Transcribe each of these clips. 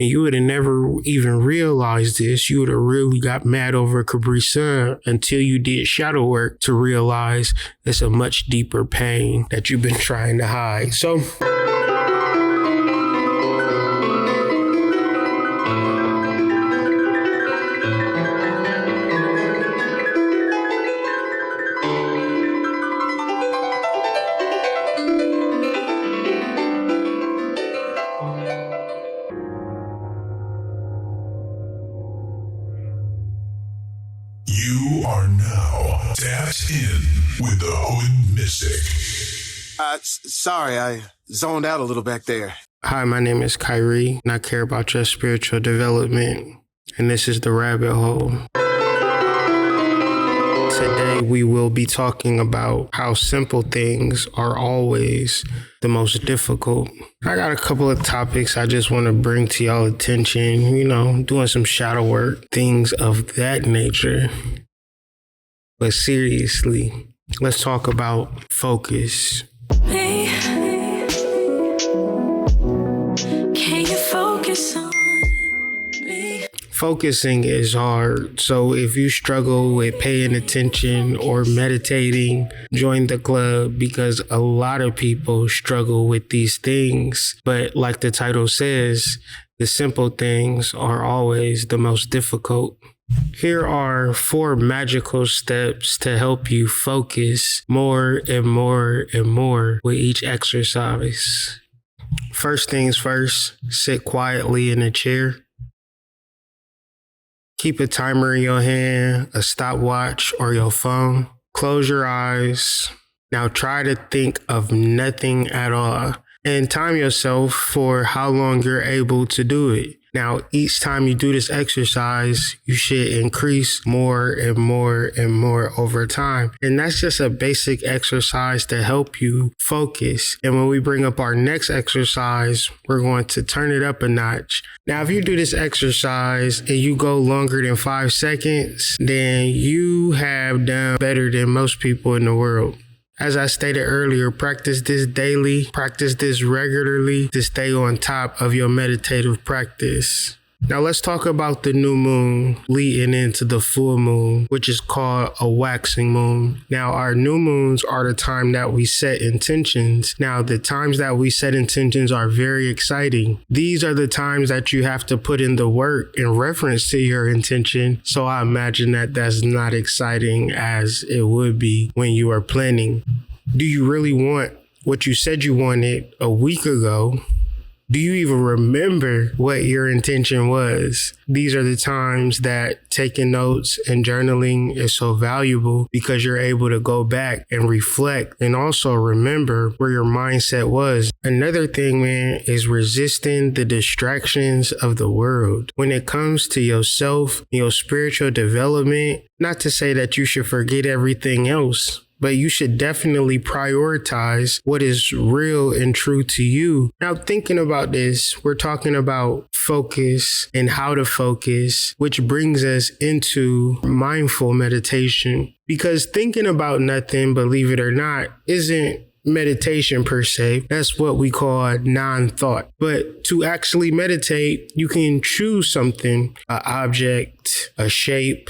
And you would have never even realized this. You would have really got mad over Capri Sun until you did shadow work to realize it's a much deeper pain that you've been trying to hide. So You are now tapped in with the Hood Mystic. Sorry, I zoned out a little back there. hi, my name is Kyrie, and I care about your spiritual development. And this is The Rabbit Hole. Today, we will be talking about how simple things are always the most difficult. I got a couple of topics I just want to bring to y'all attention, doing some shadow work, things of that nature. But seriously, let's talk about focus. Hey, can you focus on me? Focusing is hard, so if you struggle with paying attention or meditating, join the club because a lot of people struggle with these things. But like the title says, the simple things are always the most difficult. Here are 4 magical steps to help you focus more and more and more with each exercise. First things first, sit quietly in a chair. Keep a timer in your hand, a stopwatch, or your phone. Close your eyes. Now try to think of nothing at all and time yourself for how long you're able to do it. Now, each time you do this exercise, you should increase more and more and more over time. And that's just a basic exercise to help you focus. And when we bring up our next exercise, we're going to turn it up a notch. Now, if you do this exercise and you go longer than 5 seconds, then you have done better than most people in the world. As I stated earlier, practice this daily, practice this regularly to stay on top of your meditative practice. Now let's talk about the new moon leading into the full moon, which is called a waxing moon. Now our new moons are the time that we set intentions. Now the times that we set intentions are very exciting. These are the times that you have to put in the work in reference to your intention. So I imagine that that's not exciting as it would be when you are planning. Do you really want what you said you wanted a week ago? Do you even remember what your intention was? These are the times that taking notes and journaling is so valuable because you're able to go back and reflect and also remember where your mindset was. Another thing, man, is resisting the distractions of the world. When it comes to yourself, your spiritual development, not to say that you should forget everything else, but you should definitely prioritize what is real and true to you. Now, thinking about this, we're talking about focus and how to focus, which brings us into mindful meditation. Because thinking about nothing, believe it or not, isn't meditation per se. That's what we call non-thought. But to actually meditate, you can choose something, an object, a shape,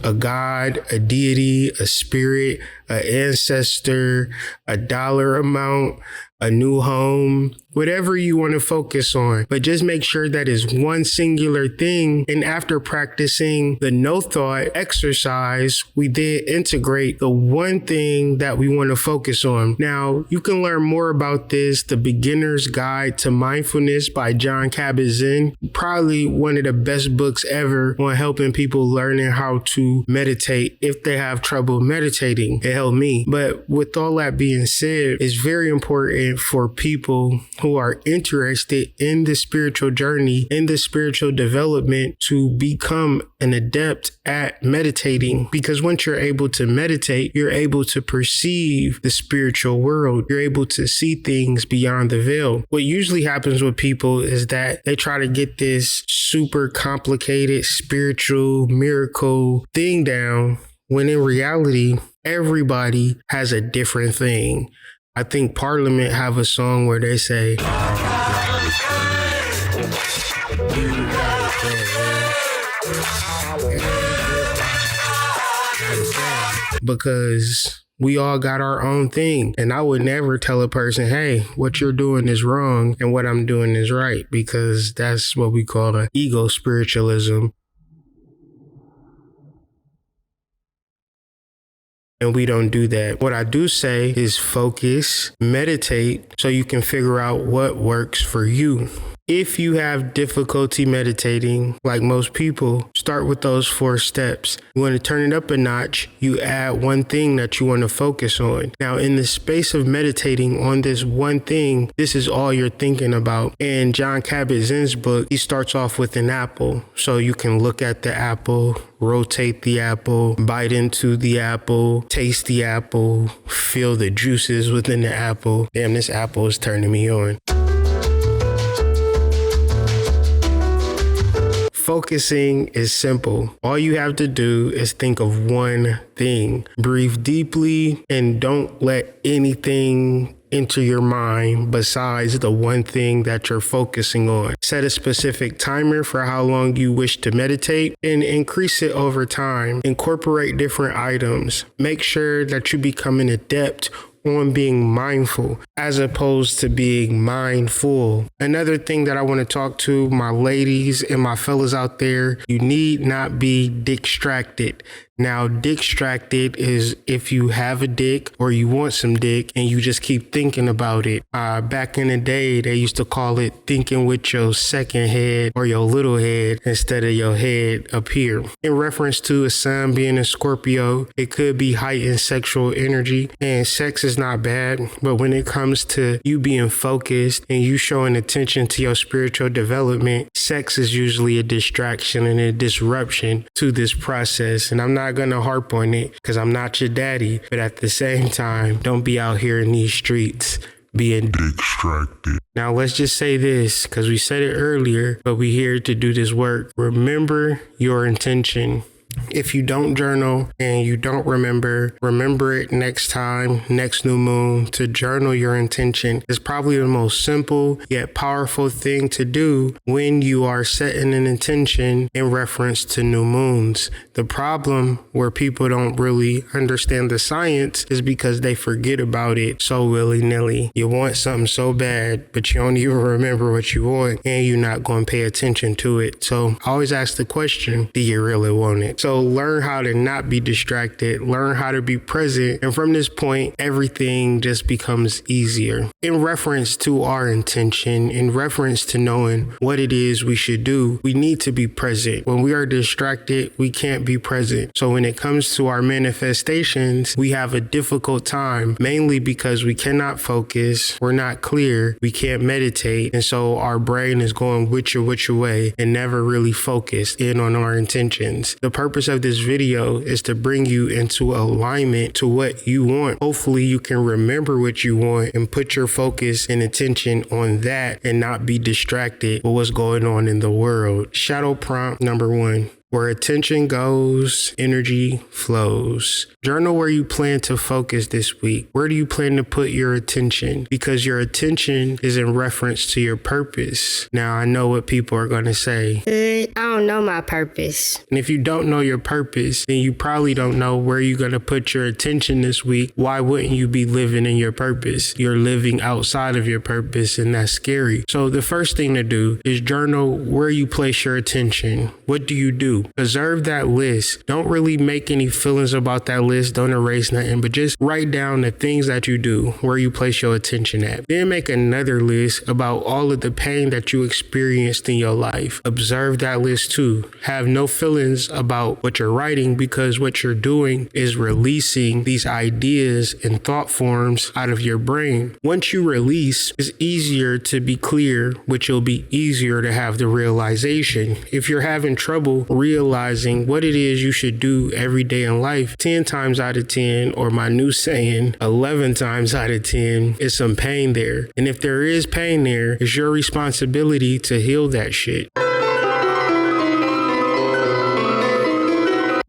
a god, a deity, a spirit, an ancestor, a dollar amount, a new home, whatever you want to focus on. But just make sure that is one singular thing. And after practicing the no thought exercise, we then integrate the one thing that we want to focus on. Now, you can learn more about this, The Beginner's Guide to Mindfulness by Jon Kabat-Zinn. Probably one of the best books ever on helping people learning how to meditate if they have trouble meditating. It helped me. But with all that being said, it's very important for people who are interested in the spiritual journey, in the spiritual development, to become an adept at meditating. Because once you're able to meditate, you're able to perceive the spiritual world. You're able to see things beyond the veil. What usually happens with people is that they try to get this super complicated spiritual miracle thing down, when in reality, everybody has a different thing. I think Parliament have a song where they say, you Because we all got our own thing. And I would never tell a person, hey, what you're doing is wrong and what I'm doing is right, because that's what we call an ego spiritualism. And we don't do that. What I do say is focus, meditate, so you can figure out what works for you. If you have difficulty meditating, like most people, start with those 4 steps. You want to turn it up a notch, you add one thing that you want to focus on. Now, in the space of meditating on this one thing, this is all you're thinking about. In Jon Kabat-Zinn's book, he starts off with an apple. So you can look at the apple, rotate the apple, bite into the apple, taste the apple, feel the juices within the apple. Damn, this apple is turning me on. Focusing is simple. All you have to do is think of one thing. Breathe deeply and don't let anything enter your mind besides the one thing that you're focusing on. Set a specific timer for how long you wish to meditate and increase it over time. Incorporate different items. Make sure that you become an adept on being mindful as opposed to being mindful. Another thing that I want to talk to my ladies and my fellas out there, you need not be distracted. Now, distracted is if you have a dick or you want some dick and you just keep thinking about it. Back in the day, they used to call it thinking with your second head or your little head instead of your head up here. In reference to a sun being a Scorpio, it could be heightened sexual energy, and sex is not bad. But when it comes to you being focused and you showing attention to your spiritual development, sex is usually a distraction and a disruption to this process. And I'm not going to harp on it because I'm not your daddy, but at the same time, don't be out here in these streets being distracted. Now, let's just say this because we said it earlier, but we're here to do this work. Remember your intention. If you don't journal and you don't remember it next time, next new moon, to journal your intention. Is probably the most simple yet powerful thing to do when you are setting an intention in reference to new moons. The problem where people don't really understand the science is because they forget about it so willy-nilly. You want something so bad, but you don't even remember what you want and you're not going to pay attention to it. So I always ask the question, do you really want it? So learn how to not be distracted, learn how to be present. And from this point, everything just becomes easier. In reference to our intention, in reference to knowing what it is we should do, we need to be present. When we are distracted, we can't be present. So when it comes to our manifestations, we have a difficult time, mainly because we cannot focus, we're not clear, we can't meditate. And so our brain is going which way and never really focused in on our intentions. The purpose of this video is to bring you into alignment to what you want. Hopefully you can remember what you want and put your focus and attention on that and not be distracted with what's going on in the world. Shadow prompt number 1. Where attention goes, energy flows. Journal where you plan to focus this week. Where do you plan to put your attention? Because your attention is in reference to your purpose. Now, I know what people are going to say. I don't know my purpose. And if you don't know your purpose, then you probably don't know where you're going to put your attention this week. Why wouldn't you be living in your purpose? You're living outside of your purpose, and that's scary. So the first thing to do is journal where you place your attention. What do you do? Observe that list. Don't really make any feelings about that list. Don't erase nothing, but just write down the things that you do, where you place your attention at. Then make another list about all of the pain that you experienced in your life. Observe that list too. Have no feelings about what you're writing, because what you're doing is releasing these ideas and thought forms out of your brain. Once you release, it's easier to be clear, which will be easier to have the realization. If you're having trouble realizing what it is you should do every day in life, 10 times out of 10, or my new saying, 11 times out of 10, is some pain there. And if there is pain there, it's your responsibility to heal that shit.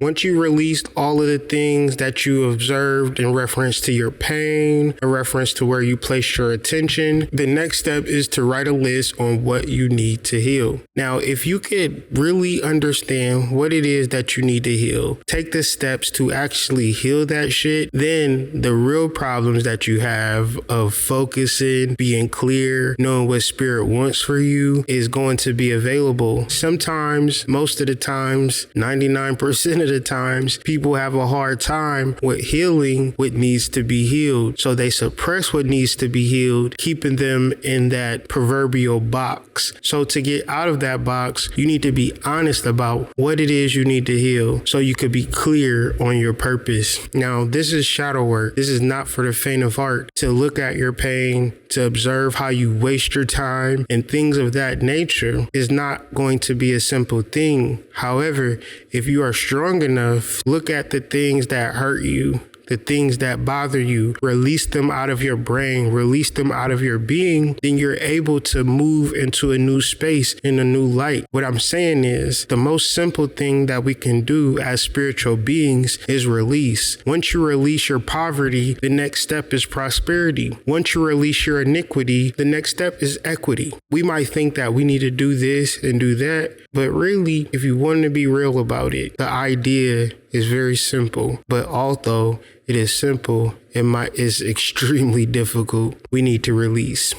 Once you released all of the things that you observed in reference to your pain, in reference to where you placed your attention, the next step is to write a list on what you need to heal. Now, if you could really understand what it is that you need to heal, take the steps to actually heal that shit, then the real problems that you have of focusing, being clear, knowing what spirit wants for you is going to be available. Sometimes, most of the times, 99% of the times, people have a hard time with healing what needs to be healed. So they suppress what needs to be healed, keeping them in that proverbial box. So to get out of that box, you need to be honest about what it is you need to heal so you could be clear on your purpose. Now, this is shadow work. This is not for the faint of heart. To look at your pain, to observe how you waste your time and things of that nature is not going to be a simple thing. However, if you are strong enough, look at the things that hurt you, the things that bother you, release them out of your brain, release them out of your being, then you're able to move into a new space in a new light. What I'm saying is the most simple thing that we can do as spiritual beings is release. Once you release your poverty, the next step is prosperity. Once you release your iniquity, the next step is equity. We might think that we need to do this and do that, but really, if you want to be real about it, the idea is very simple. But although it is simple, it's extremely difficult. We need to release.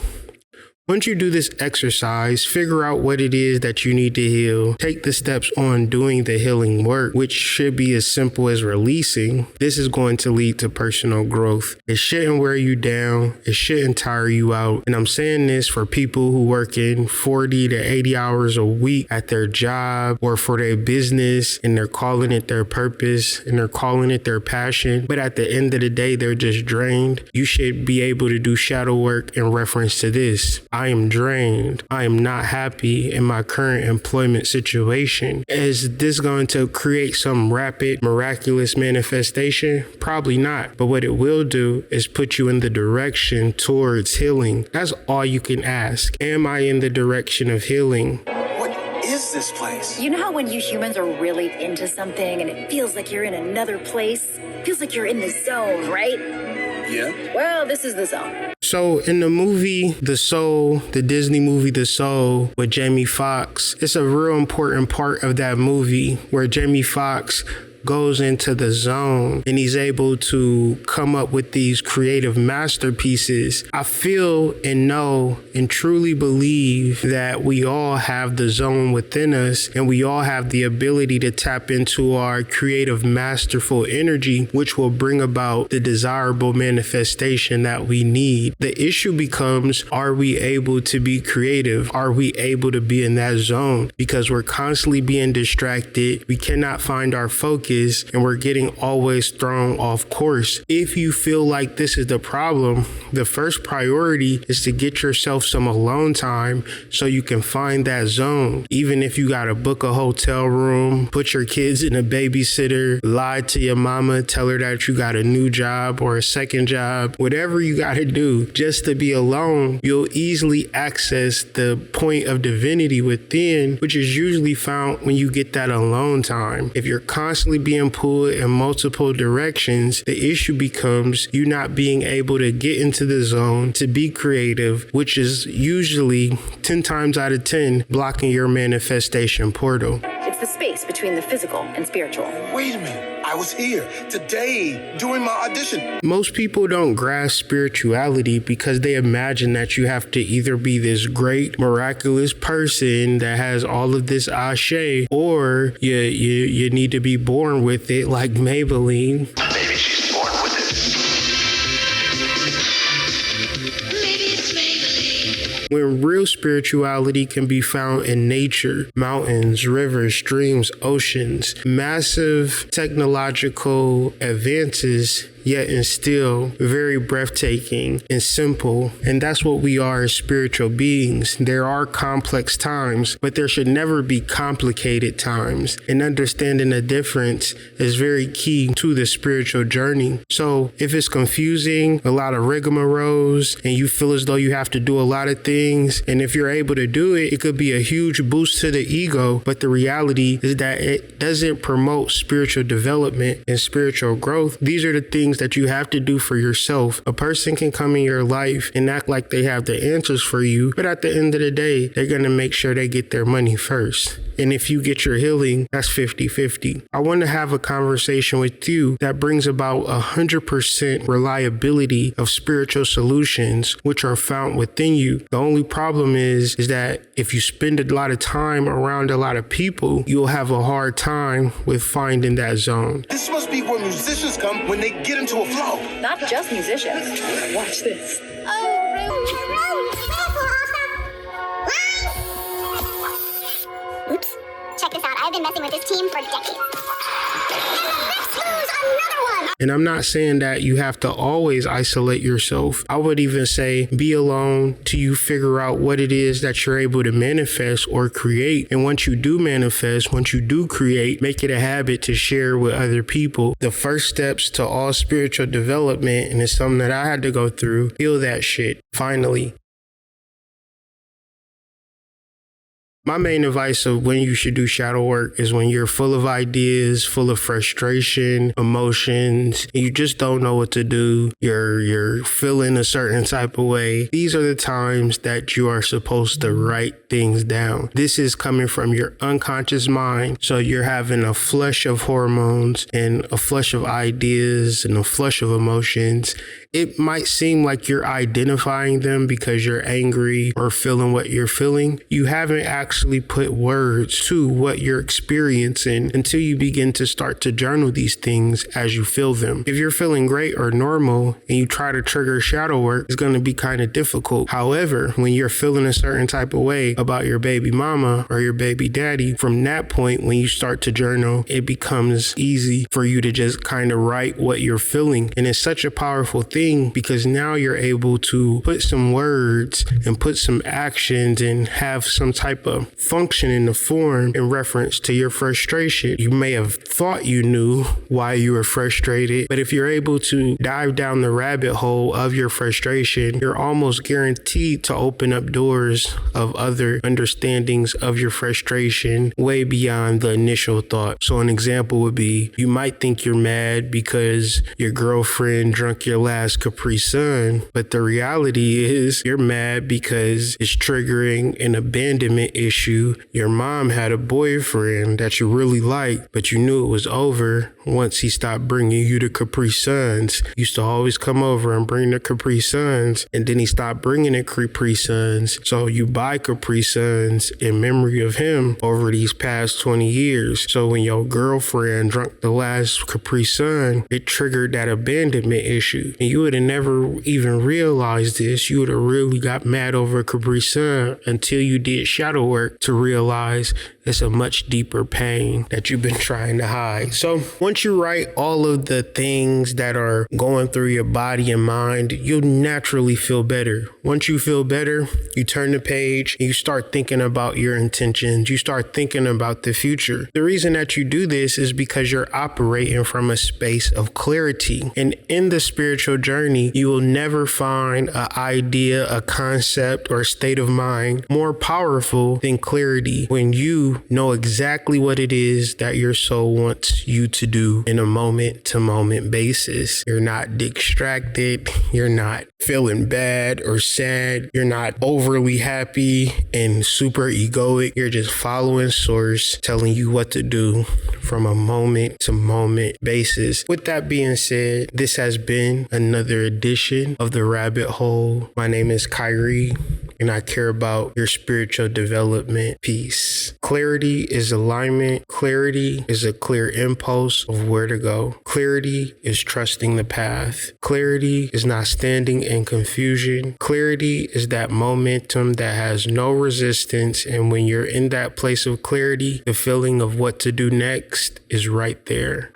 Once you do this exercise, figure out what it is that you need to heal. Take the steps on doing the healing work, which should be as simple as releasing. This is going to lead to personal growth. It shouldn't wear you down. It shouldn't tire you out. And I'm saying this for people who work in 40 to 80 hours a week at their job or for their business, and they're calling it their purpose and they're calling it their passion. But at the end of the day, they're just drained. You should be able to do shadow work in reference to this. I am drained. I am not happy in my current employment situation. Is this going to create some rapid, miraculous manifestation? Probably not. But what it will do is put you in the direction towards healing. That's all you can ask. Am I in the direction of healing? What is this place? You know how when you humans are really into something and it feels like you're in another place? It feels like you're in the zone, right? Yeah. Well, this is the zone. So in the movie The Soul, the Disney movie The Soul with Jamie Foxx, it's a real important part of that movie where Jamie Foxx goes into the zone and he's able to come up with these creative masterpieces. I feel and know and truly believe that we all have the zone within us and we all have the ability to tap into our creative, masterful energy, which will bring about the desirable manifestation that we need. The issue becomes, are we able to be creative? Are we able to be in that zone? Because we're constantly being distracted. We cannot find our focus and we're getting always thrown off course. If you feel like this is the problem, the first priority is to get yourself some alone time so you can find that zone. Even if you gotta book a hotel room, put your kids in a babysitter, lie to your mama, tell her that you got a new job or a second job, whatever you gotta do just to be alone, you'll easily access the point of divinity within, which is usually found when you get that alone time. If you're constantly being pulled in multiple directions, the issue becomes you not being able to get into the zone to be creative, which is usually 10 times out of 10 blocking your manifestation portal. It's the space between the physical and spiritual. Wait a minute. I was here today doing my audition. Most people don't grasp spirituality because they imagine that you have to either be this great, miraculous person that has all of this ashe, or you need to be born with it like Maybelline. Maybe she's born with it. Maybe it's Maybelline. When real spirituality can be found in nature, mountains, rivers, streams, oceans, massive technological advances yet and still very breathtaking and simple. And that's what we are as spiritual beings. There are complex times, but there should never be complicated times. And understanding the difference is very key to the spiritual journey. So if it's confusing, a lot of rigmaroles, and you feel as though you have to do a lot of things, and if you're able to do it, it could be a huge boost to the ego. But the reality is that it doesn't promote spiritual development and spiritual growth. These are the things that you have to do for yourself. A person can come in your life and act like they have the answers for you, but at the end of the day, they're going to make sure they get their money first. And if you get your healing, that's 50-50. I want to have a conversation with you that brings about 100% reliability of spiritual solutions, which are found within you. The only problem is that if you spend a lot of time around a lot of people, you'll have a hard time with finding that zone. This must be where musicians come when they get into a flow. Not just musicians. Watch this. Oops. Check this out. I've been messing with this team for decades. And let's lose another one! And I'm not saying that you have to always isolate yourself. I would even say be alone till you figure out what it is that you're able to manifest or create. And once you do manifest, once you do create, make it a habit to share with other people. The first steps to all spiritual development, and it's something that I had to go through, heal that shit. Finally. My main advice of when you should do shadow work is when you're full of ideas, full of frustration, emotions, and you just don't know what to do. You're feeling a certain type of way. These are the times that you are supposed to write things down. This is coming from your unconscious mind. So you're having a flush of hormones and a flush of ideas and a flush of emotions. It might seem like you're identifying them because you're angry or feeling what you're feeling. You haven't actually put words to what you're experiencing until you begin to start to journal these things as you feel them. If you're feeling great or normal and you try to trigger shadow work, it's going to be kind of difficult. However, when you're feeling a certain type of way about your baby mama or your baby daddy, from that point, when you start to journal, it becomes easy for you to just kind of write what you're feeling. And it's such a powerful thing because now you're able to put some words and put some actions and have some type of function in the form in reference to your frustration. You may have thought you knew why you were frustrated, but if you're able to dive down the rabbit hole of your frustration, you're almost guaranteed to open up doors of other understandings of your frustration way beyond the initial thought. So an example would be, you might think you're mad because your girlfriend drank your last Capri Sun, but the reality is you're mad because it's triggering an abandonment issue. Your mom had a boyfriend that you really liked, but you knew it was over once he stopped bringing you the Capri Suns. He used to always come over and bring the Capri Suns, and then he stopped bringing the Capri Suns. So you buy Capri Suns in memory of him over these past 20 years. So when your girlfriend drank the last Capri Sun, it triggered that abandonment issue. And you would have never even realized this. You would have really got mad over a Capri Sun until you did shadow work to realize it's a much deeper pain that you've been trying to hide. So once you write all of the things that are going through your body and mind, you'll naturally feel better. Once you feel better, you turn the page and you start thinking about your intentions. You start thinking about the future. The reason that you do this is because you're operating from a space of clarity. And in the spiritual journey, you will never find an idea, a concept, or a state of mind more powerful than clarity. When you know exactly what it is that your soul wants you to do in a moment-to-moment basis. You're not distracted. You're not feeling bad or sad. You're not overly happy and super egoic. You're just following source telling you what to do from a moment-to-moment basis. With that being said, this has been another edition of The Rabbit Hole. My name is Kyrie, and I care about your spiritual development. Peace. Clarity is alignment. Clarity is a clear impulse of where to go. Clarity is trusting the path. Clarity is not standing in confusion. Clarity is that momentum that has no resistance. And when you're in that place of clarity, the feeling of what to do next is right there.